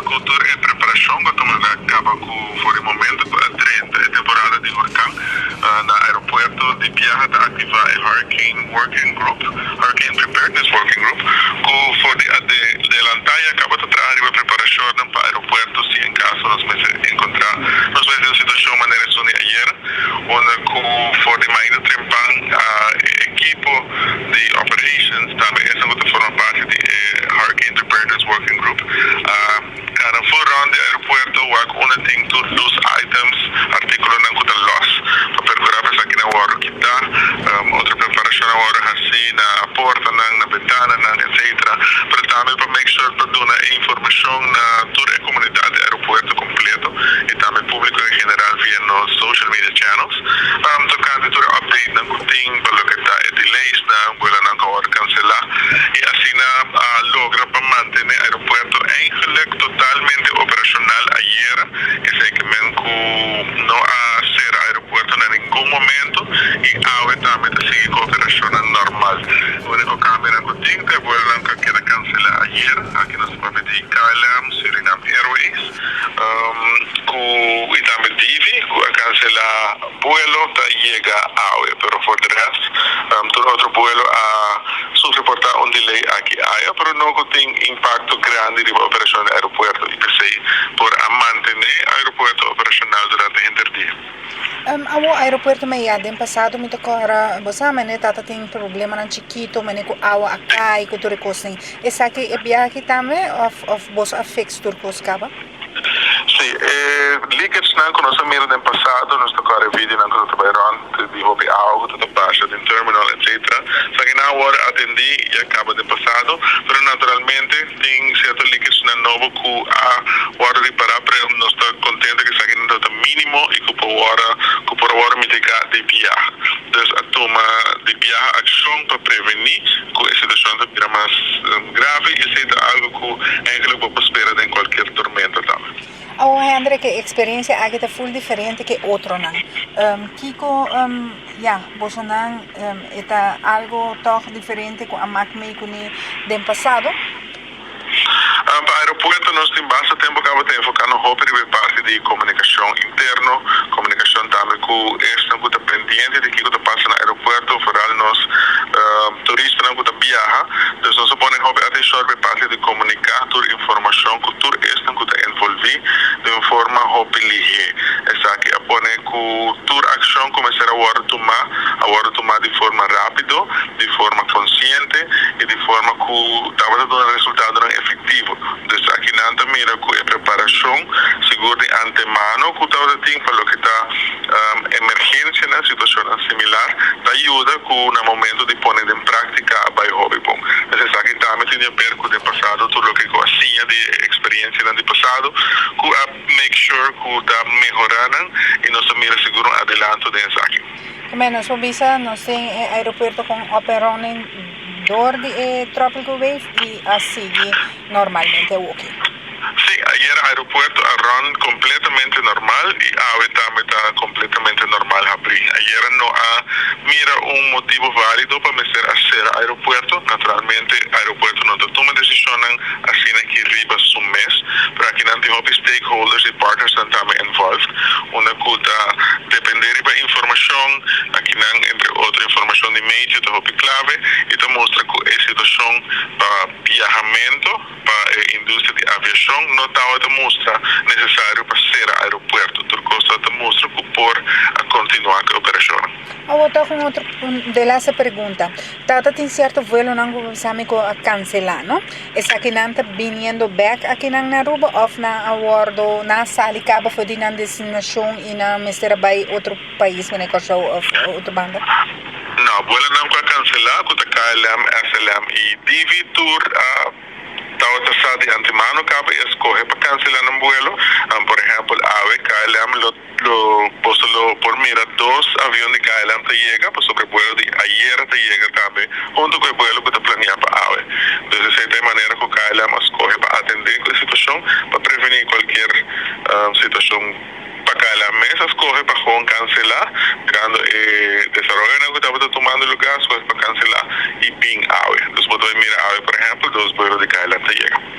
cultura e preparação que estamos acaba com for o momento a temporada de huracão no aeroporto de Biarra está ativar a Hurricane Working Group, Hurricane Preparedness Working Group, que for de adelantar e acaba de trazer a preparação para o aeroporto se em caso nós vamos encontrar nós vamos uma situação de maneira suni ayer onde que for de mais trempan a equipo de operations também essa que forma parte de Hurricane Preparedness Working Group na full de aeroporto o una tem todos os items artículos não que loss para percorrer para aqui na hora que está outra preparação na hora assim na porta na ventana etc para também para make sure para dar informação na toda a comunidade do aeroporto completo e também público em geral via nos social media channels tocando toda update na que tem para o que está delays na bola não hora cancelar e assim logra para manter o aeroporto eigenlijk totalmente operacional ayer que sei que não há ser aeroporto em nenhum momento e a também sigue com operação normal o único cambio que tem que bola não queda cancelar ayer aqui nos papéis KLM Suriname Airways e também Divi a cancelar vuelo llega a pero for the rest todo outro vuelo a reportar un delay aqui pero não tem impacto grande na operação do aeroporto e pensei por manter o aeroporto operacional durante o dia. O aeroporto may din passado mito ko ara bosa mane tata tem problema nan chiquito mane ko awa akai ko turikos ning esaki biyahe tame of bos affects turkos kaba. Sì, leakage nanko nós mira no passado nós tocar vídeo nanko do Bayron de hobby algo tudo baixa de terminal etc. Só que na hora atendi e acaba de passado, pero naturalmente tem certo leakage na novo que a hora de parar para nós estar contente que saque no mínimo e que por hora mitigar de viajar. Então a toma de viajar ação para prevenir que a situação seja mais grave e seja algo que eigenlijk pode esperar em qualquer tormenta também. Andre, que experiência aqui está full diferente que outro não. Kiko, você não está algo tão diferente com a máquina que do passado? Para o aeroporto nós temos bastante tempo que estamos focando na parte de comunicação interna, comunicação também com esta que está pendiente de que está passando no aeroporto, para nós turistas que estão viajando, então nós podemos atenção na parte de comunicar toda a informação que tudo esta que está envolvido de uma forma lige. Essa aqui pone que toda ação começar a tomar de forma rápida, de forma consciente e de forma que estava dando resultado efetivo. Então aqui não mira que a preparação segura de antemano que estava tem para o que está emergência na situação similar, te ajuda que no momento de pôr em prática vai hobby bom. Então aqui também tem a perco do passado tudo o que eu assim de experiência no passado que a make sure que está melhorando e nós mira seguro adelanto dessa aqui. Menos o visa nós tem aeroporto com operando door de tropical wave e assim normalmente é ok. Sim, ayer o aeroporto run completamente normal e a também está completamente normal abrir. Ayer não há mira motivo válido para mexer a ser aeroporto. Naturalmente, o aeroporto não toma decisão assim que riba mês, para que não tenha stakeholders e partners também envolved. Onde que depender da informação, aqui não entre outra informação de meio de clave e te mostra que a situação para viajamento, para a indústria de aviação não está mostra necessário para ser aeroporto, Turcosa te mostra que por a continuar com a operação. Outra com outra de essa pergunta, tata tem certo vuelo não começamos a cancelar, não? Essa que não está vindo back aqui na Aruba ou na abordo na sala acaba foi de na destinação e na mestra by outro país, mas não é outra banda. Não, vuelo não vai cancelar, que a KLM, SLM e Divi Tour estava taxado de antemano, cabe escoger para cancelar un vuelo. Por ejemplo, AVE, KLM lo puesto por mira, 2 aviones de KLM te llega, pues sobre el vuelo de ayer te llega también, junto con el vuelo que te planea para AVE. Entonces, de manera que KLM escoge para atender la situación, para prevenir cualquier situación para cada mes escoge para cancelar, mirando desarrollo que estaba tomando lugar, para cancelar y bien AVE. Entonces, puedo mirar AVE, por ejemplo, 2 vuelos de KLM te llegan.